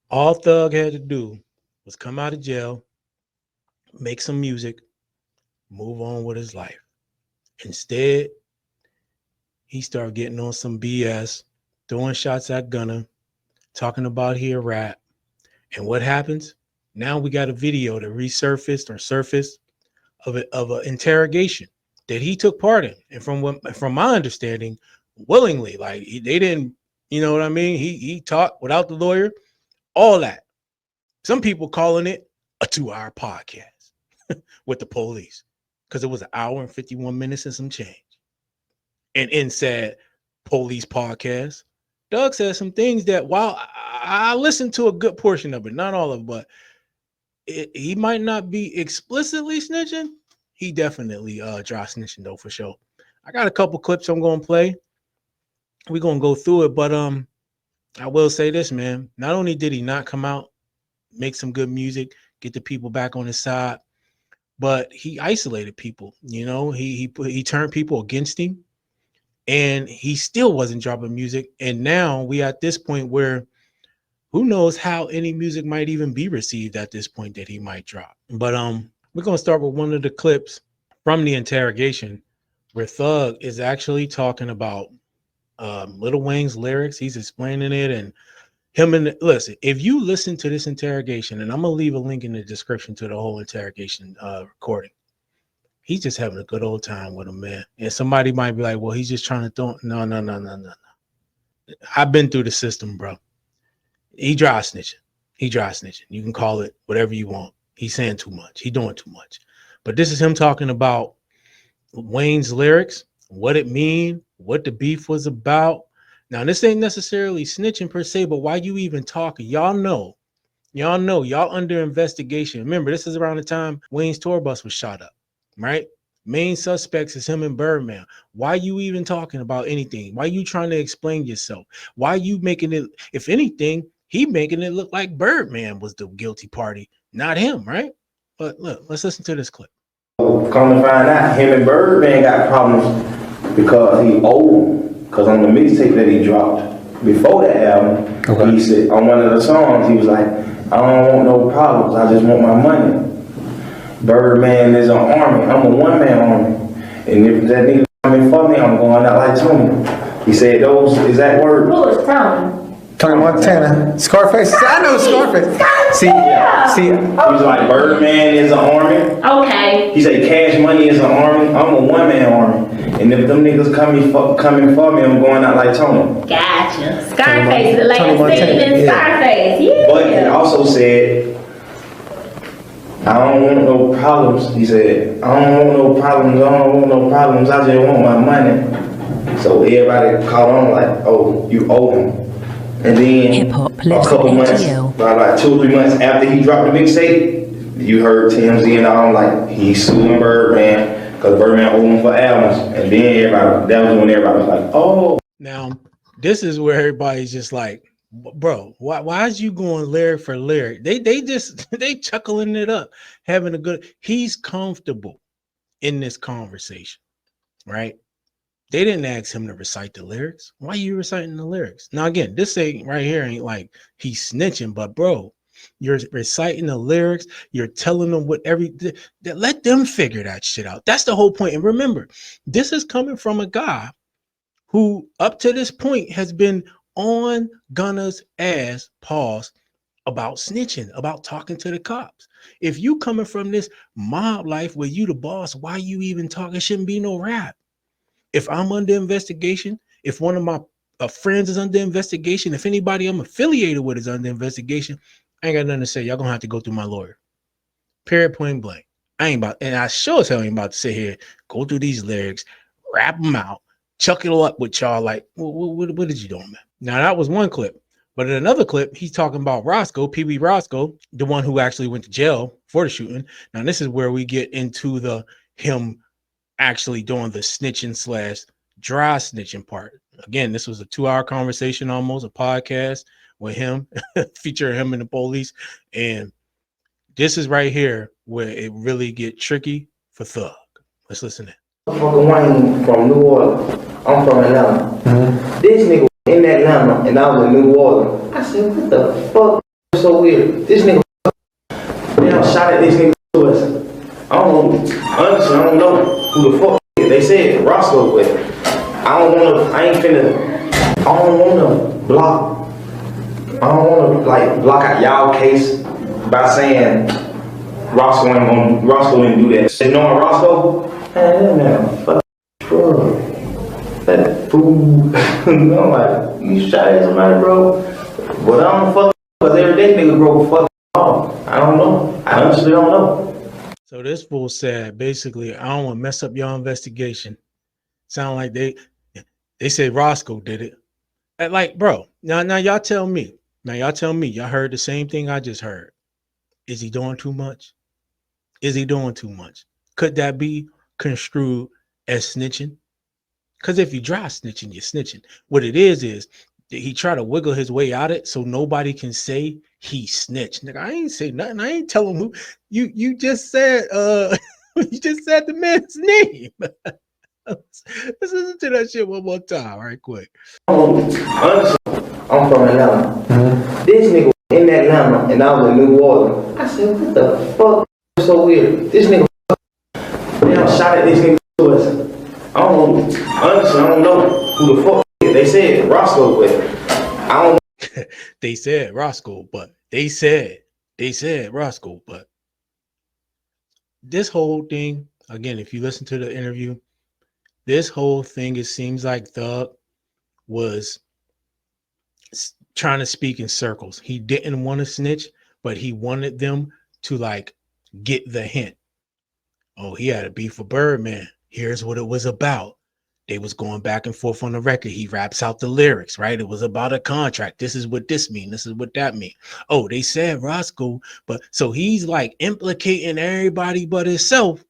All Thug had to do was come out of jail, make some music, move on with his life. Instead, he started getting on some BS, throwing shots at Gunna, talking about he a rat. And what happens? Now we got a video that resurfaced or surfaced of an interrogation that he took part in, and from my understanding, willingly. Like they didn't, you know what I mean? He talked without the lawyer, all that. Some people calling it a 2-hour podcast with the police because it was an hour and 51 minutes and some change. And in said police podcast, Doug said some things that while I listened to a good portion of it, not all of it, but he might not be explicitly snitching. He definitely dry snitching though for sure. I got a couple clips I'm gonna play. We're gonna go through it, but I will say this, man. Not only did he not come out, make some good music, get the people back on his side, but he isolated people. You know, he turned people against him, and he still wasn't dropping music. And now we at this point where who knows how any music might even be received at this point that he might drop. But we're gonna start with one of the clips from the interrogation where Thug is actually talking about Lil Wayne's lyrics. He's explaining it, and him and listen. If you listen to this interrogation, and I'm gonna leave a link in the description to the whole interrogation recording. He's just having a good old time with him, man. And somebody might be like, "Well, he's just trying to throw." No. I've been through the system, bro. He dry snitching. He dry snitching. You can call it whatever you want. He's saying too much. He's doing too much. But this is him talking about Wayne's lyrics, what it mean, what the beef was about. Now, this ain't necessarily snitching per se, but why you even talking? Y'all under investigation. Remember, this is around the time Wayne's tour bus was shot up, right? Main suspects is him and Birdman. Why you even talking about anything? Why you trying to explain yourself? Why you making it, if anything, he making it look like Birdman was the guilty party, not him, right? But look, let's listen to this clip. Come to find out, him and Birdman got problems because he owed. Because on the mixtape that he dropped before the album, okay, he said on one of the songs, he was like, "I don't want no problems. I just want my money." Birdman is an army. I'm a one-man army. And if that nigga coming for me, I'm going out like Tony. He said those exact words. Who is Tony? Tony Montana. Scarface. I know Scarface. See, he was like, Birdman is an army. Okay. He said Cash Money is an army. I'm a one-man army. And if them niggas coming for me, I'm going out like Tony. Gotcha. Scarface, the lady singing in Scarface. Yeah. But he also said, I don't want no problems. He said, I don't want no problems. I just want my money. So everybody caught on like, oh, you owe him. And then a couple months, like 2 or 3 months after he dropped the mixtape, you heard TMZ and all like, he's suing Birdman because Birdman owed him for albums. And then that was when everybody was like, oh. Now, this is where everybody's just like, bro, why is you going lyric for lyric? They chuckling it up, having a good. He's comfortable in this conversation, right? They didn't ask him to recite the lyrics. Why are you reciting the lyrics? Now, again, this ain't right here ain't like he's snitching, but bro, you're reciting the lyrics. You're telling them let them figure that shit out. That's the whole point. And remember, this is coming from a guy who up to this point has been on Gunna's ass, pause, about snitching, about talking to the cops. If you coming from this mob life where you the boss, why you even talking? Shouldn't be no rap. If I'm under investigation, if one of my friends is under investigation, if anybody I'm affiliated with is under investigation, I ain't got nothing to say. Y'all gonna have to go through my lawyer. Period, point blank. I ain't about, and I sure as hell ain't about to sit here, go through these lyrics, rap them out, chuck it all up with y'all like, what did you do, man? Now, that was one clip. But in another clip, he's talking about Roscoe, Peewee Roscoe, the one who actually went to jail for the shooting. Now, this is where we get into him actually doing the snitching / dry snitching part. Again, this was a 2-hour conversation, almost a podcast with him, featuring him and the police. And this is right here where it really get tricky for Thug. Let's listen in. Fucking Wayne from New Orleans. I'm from Atlanta. This nigga was in Atlanta and I was in New Orleans. I said, what the fuck? weird. This nigga, they done shot at this nigga to us. I don't know, honestly, I don't know who the fuck it is. They said Roscoe, but I don't wanna block. I don't wanna like block out y'all case by saying Roscoe didn't do that. Say knowing Roscoe, man, fuck, bro. That fool. I'm like, you shot at somebody, bro. But I don't fuck because every day nigga broke fuck off. I don't know. I honestly don't know. So this fool said, basically, I don't want to mess up your investigation. Sound like they said Roscoe did it. And like, bro, now y'all tell me. Now y'all tell me. Y'all heard the same thing I just heard. Is he doing too much? Is he doing too much? Could that be construed as snitching? Because if you dry snitching, you're snitching. What it is he tried to wiggle his way out of it so nobody can say he snitched. Nigga, I ain't say nothing. I ain't telling who. You just said you just said the man's name. Let's listen to that shit one more time, right quick. Honestly, I'm from Atlanta. Mm-hmm. This nigga in Atlanta and I was in New Orleans. I said, what the fuck is so weird? This nigga, they done shot at this nigga to us. Honestly, I don't know who the fuck it is. They said Roscoe, but I don't know. They said Roscoe, but they said Roscoe, but this whole thing, again, if you listen to the interview, this whole thing, it seems like Thug was trying to speak in circles. He didn't want to snitch, but he wanted them to like get the hint. Oh, he had a beef with Birdman. Here's what it was about. They was going back and forth on the record. He raps out the lyrics, right? It was about a contract. This is what this mean. This is what that mean. Oh, they said Roscoe, but so he's like implicating everybody but himself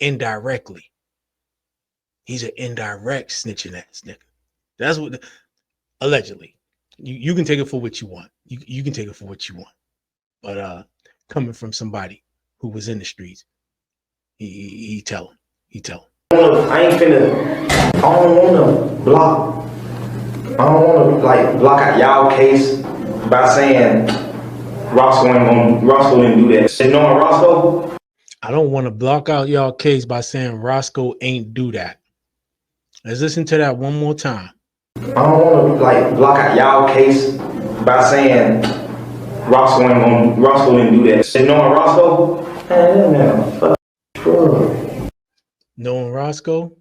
indirectly. He's an indirect snitching ass nigga. That's what allegedly. You can take it for what you want. You can take it for what you want. But coming from somebody who was in the streets, he tell him. I don't wanna block. I don't wanna like block out y'all case by saying Roscoe didn't do that. Say knowing Roscoe. I don't want to block out y'all case by saying Roscoe ain't do that. Let's listen to that one more time. I don't wanna like block out y'all case by saying Roscoe didn't do that. Say knowing Roscoe. Man, fuck, bro. Knowing Roscoe,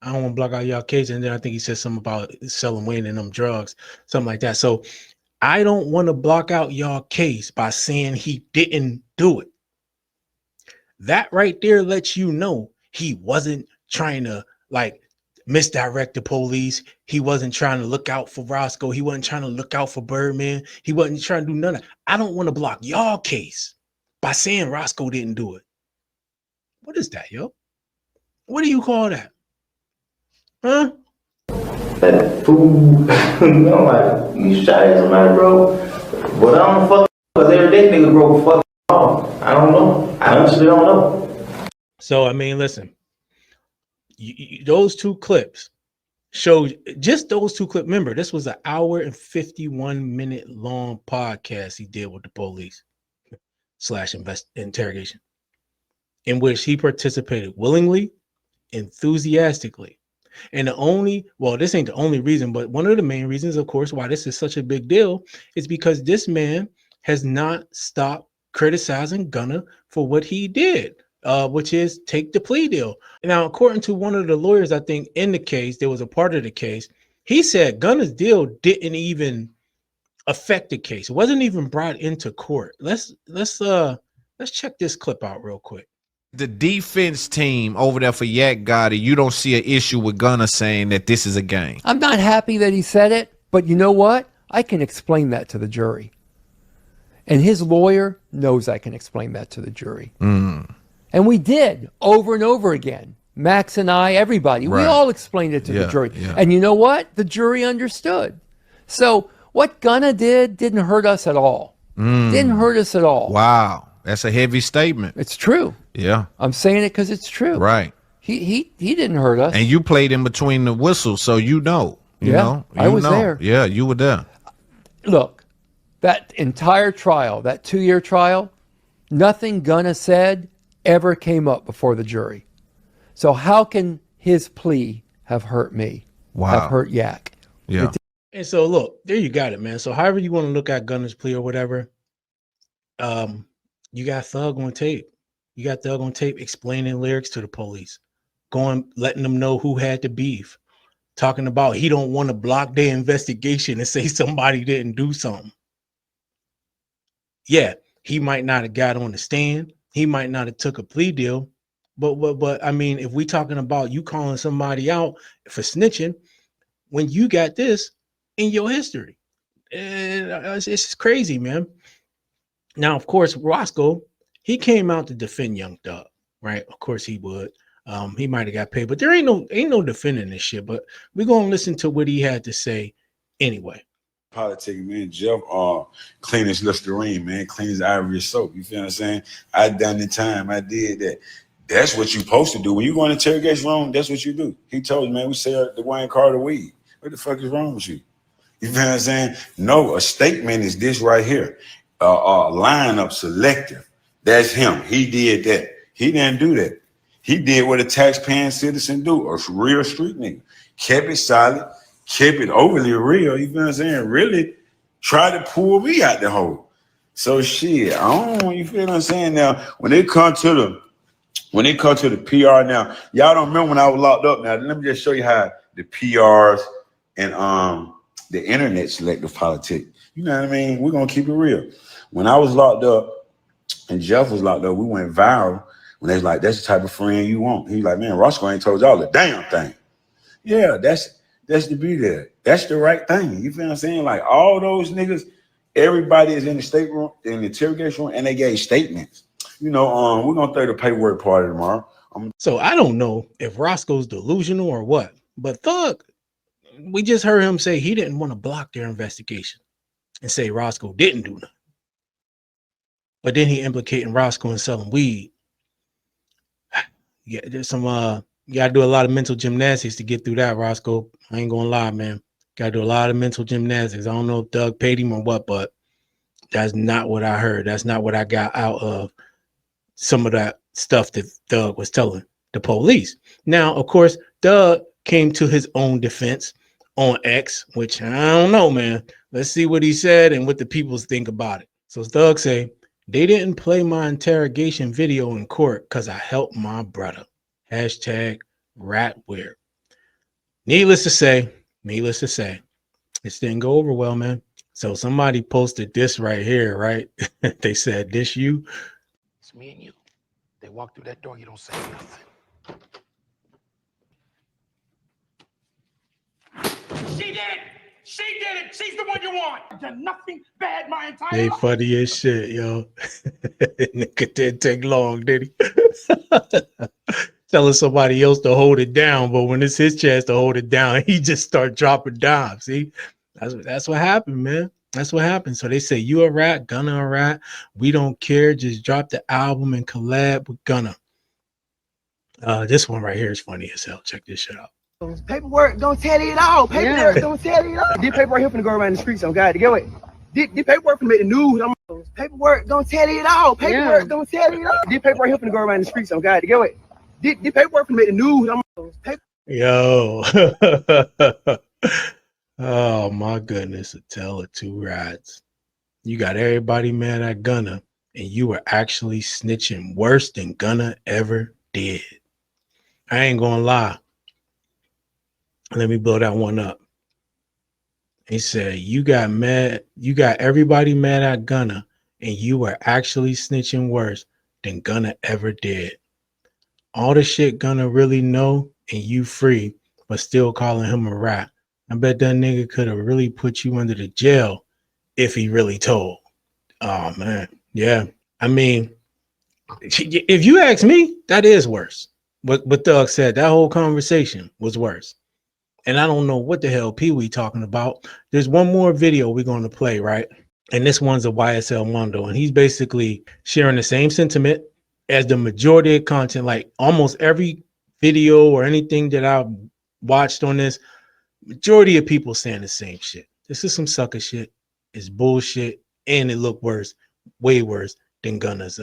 I don't want to block out y'all case. And then I think he said something about selling Wayne and them drugs, something like that. So I don't want to block out y'all case by saying he didn't do it. That right there lets you know he wasn't trying to like misdirect the police. He wasn't trying to look out for Roscoe. He wasn't trying to look out for Birdman. He wasn't trying to do none of that. I don't want to block y'all case by saying Roscoe didn't do it. What is that, yo? What do you call that? Huh? That fool. I'm like, you shot at somebody, bro. But I don't fuck because every day nigga broke fuck off. I don't know. I honestly don't know. So I mean, listen, those two clips show just those two clips. Remember, this was an hour and 51-minute long podcast he did with the police / interrogation, in which he participated willingly, enthusiastically. And this ain't the only reason, but one of the main reasons, of course, why this is such a big deal is because this man has not stopped criticizing Gunna for what he did, which is take the plea deal. Now, according to one of the lawyers, I think in the case, there was a part of the case, he said Gunna's deal didn't even affect the case. It wasn't even brought into court. Let's check this clip out real quick. The defense team over there for Yak Gotti, you don't see an issue with Gunna saying that this is a game. I'm not happy that he said it, but you know what? I can explain that to the jury. And his lawyer knows I can explain that to the jury. And we did over and over again. Max and I, everybody, we all explained it to the jury. And you know what? The jury understood. So what Gunna didn't hurt us at all. Didn't hurt us at all. Wow. That's a heavy statement. It's true. Yeah. I'm saying it because it's true. Right. He didn't hurt us. And you played in between the whistles, so you know. You know. I was there. Yeah, you were there. Look, That entire trial, that 2-year trial, nothing Gunna said ever came up before the jury. So how can his plea have hurt me? Have hurt Yak? Yeah. And so look, there you got it, man. So however you want to look at Gunna's plea or whatever, you got Thug on tape. You got Thug on tape explaining lyrics to the police, letting them know who had the beef, talking about he don't want to block their investigation and say somebody didn't do something. Yeah, he might not have got on the stand. He might not have took a plea deal. But I mean, if we talking about you calling somebody out for snitching, when you got this in your history, it's crazy, man. Now, of course, Roscoe, he came out to defend Young Thug, right? Of course he would. He might have got paid, but there ain't no defending this shit. But we're gonna listen to what he had to say anyway. Politic, man. Jeff clean as Listerine, man. Clean as ivory soap. You feel what I'm saying? I done the time. I did that. That's what you supposed to do. When you go in interrogation room, that's what you do. He told me, man, we sell the Wayne Carter weed. What the fuck is wrong with you? You feel what I'm saying? No, a statement is this right here. Lineup selective. That's him. He did that. He didn't do that. He did what a taxpaying citizen do, a real street nigga. Kept it solid, kept it overly real. You feel what I'm saying? Really try to pull me out the hole. So shit, I don't. You feel what I'm saying? Now, when it comes to the PR, now y'all don't remember when I was locked up. Now let me just show you how the PRs and the internet selective politics. You know what I mean? We're gonna keep it real. When I was locked up and Jeff was locked up, we went viral when they was like, "That's the type of friend you want." He was like, "Man, Roscoe ain't told y'all the damn thing." Yeah, that's to be there. That's the right thing. You feel what I'm saying? Like all those niggas, everybody is in the state room, in the interrogation room, and they gave statements. You know, we're gonna throw the paperwork party tomorrow. So I don't know if Roscoe's delusional or what, but Thug, we just heard him say he didn't want to block their investigation and say Roscoe didn't do nothing. But then he implicating Roscoe in selling weed. Yeah, there's some you gotta do a lot of mental gymnastics to get through that, Roscoe. I ain't gonna lie, man. Gotta do a lot of mental gymnastics. I don't know if Thug paid him or what, but that's not what I heard. That's not what I got out of some of that stuff that Thug was telling the police. Now, of course, Thug came to his own defense on X, which I don't know, man. Let's see what he said and what the people think about it. So Thug say, they didn't play my interrogation video in court because I helped my brother. Hashtag #ratweird. Needless to say, this didn't go over well, man. So somebody posted this right here, right? They said, this you? It's me and you. They walk through that door, you don't say nothing. She did it! She did it! She's the one you want! I've done nothing bad my entire They life. funny as shit, yo. Nigga didn't take long, did he? Telling somebody else to hold it down, but when it's his chance to hold it down, he just start dropping dimes. See, that's what happened, man. That's what happened. So they say you a rat, Gunna a rat. We don't care. Just drop the album and collab with Gunna. This one right here is funny as hell. Check this shit out. Paperwork don't tell it all. Paperwork don't tell it all. This paperwork here finna go around the streets on God to get it. This paperwork finna make the news. Paperwork don't tell it all. Paperwork don't tell it all. This paperwork here finna go around the streets on God to get it. This paperwork finna make the news. Yo. Oh my goodness, a tale of two rats. You got everybody mad at Gunna, and you were actually snitching worse than Gunna ever did. I ain't gonna lie. Let me blow that one up. He said, you got everybody mad at Gunna, and you were actually snitching worse than Gunna ever did. All the shit Gunna really know, and you free, but still calling him a rat. I bet that nigga could have really put you under the jail if he really told. Oh, man. Yeah. I mean, if you ask me, that is worse. What Thug said, that whole conversation was worse. And I don't know what the hell Peewee talking about. There's one more video we're going to play, right? And this one's a YSL Mondo. And he's basically sharing the same sentiment as the majority of content. Like almost every video or anything that I've watched on this, majority of people saying the same shit. This is some sucker shit. It's bullshit. and it looked worse, way worse than Gunna's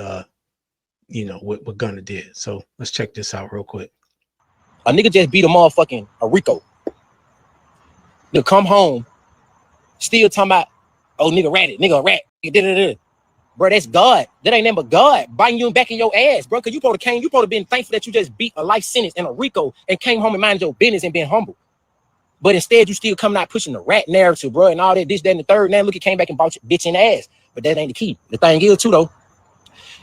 what Gunna did. So let's check this out real quick. A nigga just beat a Rico. They'll come home, still talking about, oh, nigga ratted, nigga a rat. Bro, that's God. That ain't nothing but God biting you back in your ass, bro. Cause you supposed to been thankful that you just beat a life sentence in a Rico and came home and minded your business and been humble. But instead, you still coming out pushing the rat narrative, bro, and all that, this, that, and the third. Now look, he came back and bought your bitch in the ass. But that ain't the key. The thing is, too, though,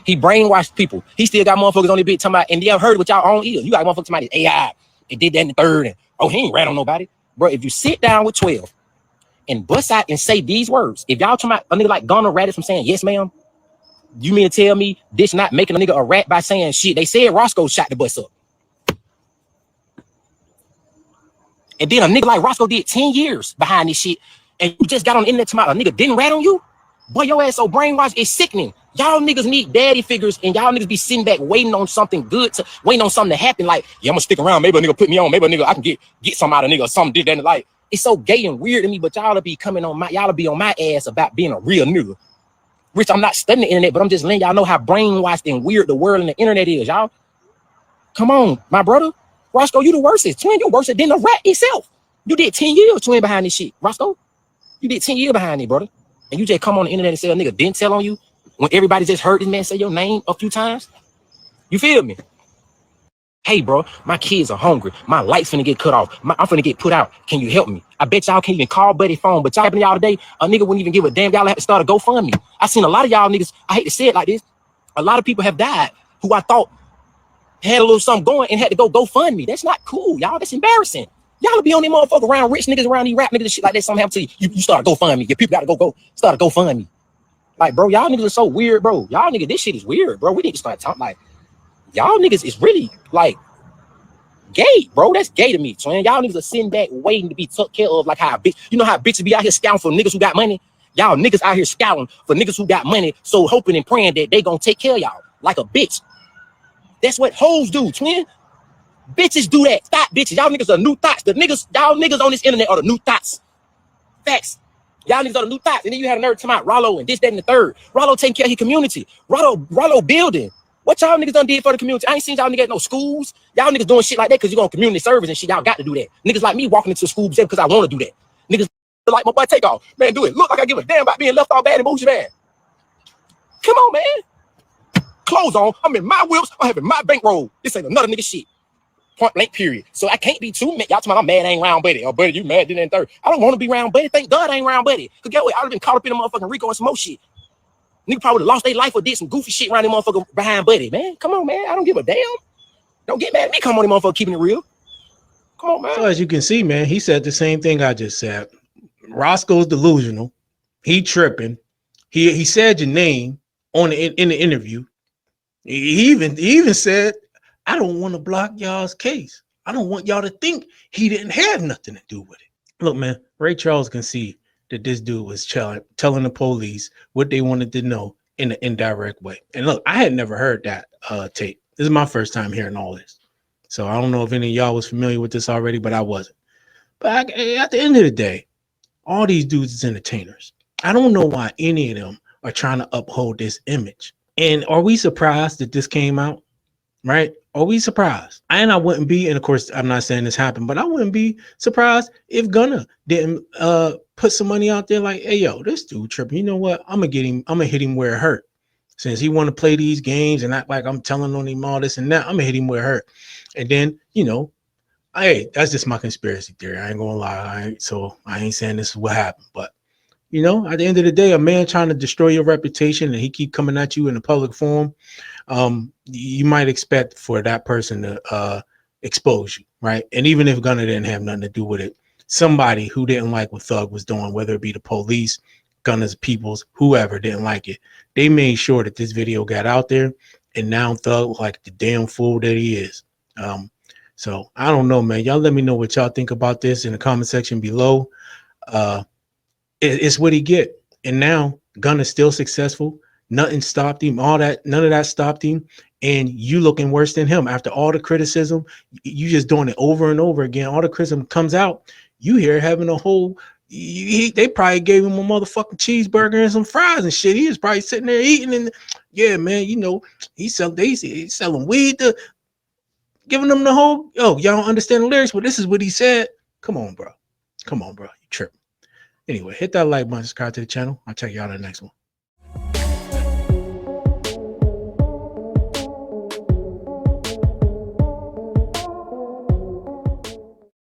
he brainwashed people. He still got motherfuckers on the bitch talking about, and y'all heard it with y'all own ears. You got motherfuckers talking about AI. It did that in the third, and oh, he ain't rat on nobody. Bro, if you sit down with 12 and bust out and say these words, if y'all talking about a nigga like Gunna ratted from saying, yes, ma'am, you mean to tell me this not making a nigga a rat by saying shit? They said Roscoe shot the bus up. And then a nigga like Roscoe did 10 years behind this shit, and you just got on the internet tomorrow. A nigga didn't rat on you? Boy, your ass so brainwashed, it's sickening. Y'all niggas need daddy figures, and y'all niggas be sitting back waiting on something good, waiting on something to happen. Like, yeah, I'm gonna stick around. Maybe a nigga put me on. Maybe a nigga I can get some out of nigga or something did that. Like, it's so gay and weird to me, but y'all be coming on y'all be on my ass about being a real nigga. Which I'm not studying the internet, but I'm just letting y'all know how brainwashed and weird the world and the internet is, y'all. Come on, my brother. Roscoe, you the worstest. Twin, you worse than the rat itself. You did 10 years, twin, behind this shit. Roscoe, you did 10 years behind it, brother. And you just come on the internet and say a nigga didn't tell on you when everybody just heard this man say your name a few times. You feel me? Hey, bro, my kids are hungry. My light's finna get cut off. I'm finna get put out. Can you help me? I bet y'all can't even call Buddy phone, but y'all today, a nigga wouldn't even give a damn. Y'all have to start a GoFundMe. I seen a lot of y'all niggas, I hate to say it like this, a lot of people have died who I thought had a little something going and had to go GoFundMe. That's not cool, y'all. That's embarrassing. Y'all be on them motherfucker around rich niggas, around these rap niggas and shit like that. Something happen to you. You start a GoFundMe. Your people gotta go start a GoFundMe. Like, bro, y'all niggas are so weird, bro. Y'all niggas, this shit is weird, bro. We need to start talking like, y'all niggas is really like gay, bro. That's gay to me, twin. Y'all niggas are sitting back waiting to be took care of like how a bitch. You know how bitches be out here scouting for niggas who got money? Y'all niggas out here scouting for niggas who got money, so hoping and praying that they gonna take care of y'all like a bitch. That's what hoes do, twin. Bitches do that. Thought bitches. Y'all niggas are new thoughts. Y'all niggas on this internet are the new thoughts. Facts. Y'all niggas are the new thoughts. And then you had a nerd talking about Rollo and this, that, and the third. Rollo taking care of his community. Rollo building. What y'all niggas done did for the community? I ain't seen y'all niggas at no schools. Y'all niggas doing shit like that because you're on community service and shit. Y'all got to do that. Niggas like me walking into schools because I want to do that. Niggas like my boy Takeoff. Man, do it. Look like I give a damn about being left all bad and bullshit, man. Come on, man. Clothes on. I'm in my whips. I'm having my bankroll. This ain't another nigga shit. Point blank, period. So I can't be too mad. Y'all talking about I'm mad I ain't round Buddy. Oh, Buddy, you mad, then and third. I don't want to be round Buddy. Thank God I ain't round Buddy. Because get what? I'd have been caught up in a motherfucking Rico and some more shit. Nigga probably would have lost their life or did some goofy shit around them motherfucker behind Buddy, man. Come on, man. I don't give a damn. Don't get mad at me. Come on, them motherfucker keeping it real. Come on, man. So as you can see, man, he said the same thing I just said. Roscoe's delusional. He tripping. He said your name in the interview. He even said, I don't want to block y'all's case. I don't want y'all to think he didn't have nothing to do with it. Look, man, Ray Charles can see that this dude was telling the police what they wanted to know in an indirect way. And look, I had never heard that tape. This is my first time hearing all this. So I don't know if any of y'all was familiar with this already, but I wasn't. But at the end of the day, all these dudes is entertainers. I don't know why any of them are trying to uphold this image. And are we surprised that this came out? Right? Are we surprised? And I wouldn't be, and of course, I'm not saying this happened, but I wouldn't be surprised if Gunna didn't put some money out there like, hey, yo, this dude tripping. You know what? I'm gonna hit him where it hurt. Since he want to play these games and act like I'm telling on him all this and that, I'm gonna hit him where it hurt. And then, you know, hey, that's just my conspiracy theory. I ain't gonna lie. I ain't saying this is what happened, but you know, at the end of the day, a man trying to destroy your reputation and he keep coming at you in a public forum, you might expect for that person to expose you, right? And even if Gunna didn't have nothing to do with it, somebody who didn't like what Thug was doing, whether it be the police, Gunna's peoples, whoever didn't like it, they made sure that this video got out there, and now Thug, like the damn fool that he is. So I don't know, man. Y'all let me know what y'all think about this in the comment section below. It's what he get, and now Gunna's still successful. Nothing stopped him. None of that stopped him. And you looking worse than him after all the criticism. You just doing it over and over again. All the criticism comes out. You here having a whole They probably gave him a motherfucking cheeseburger and some fries and shit. He was probably sitting there eating, and yeah, man, you know, he's selling weed to giving them the whole, y'all don't understand the lyrics, but this is what he said. Come on, bro. You tripping. Anyway, hit that like button, subscribe to the channel. I'll check you out in the next one.